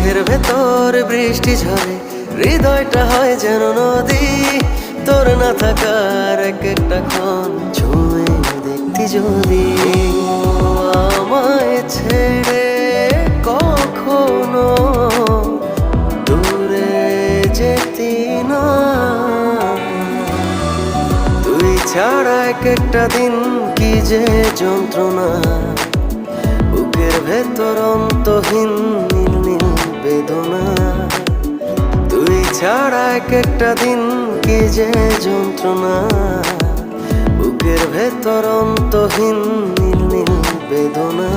বুকের ভেতর বৃষ্টি ঝরে, হৃদয়টা হয় যেন নদী। তোর না থাকার এক একটা ক্ষণ ছুঁয়ে দেখতি যদি। আমায় ছেড়ে কখনো দূরে যেতি না, তুই ছাড়া এক একটা দিন কি যে যন্ত্রণা। বুকের ভেতর অন্তহীন নীল নীল বেদনা, তুই ছাড়া এক একটা দিন কি যে যন্ত্রণা। বুকের ভেতর অন্তহীন নীল নীল বেদনা।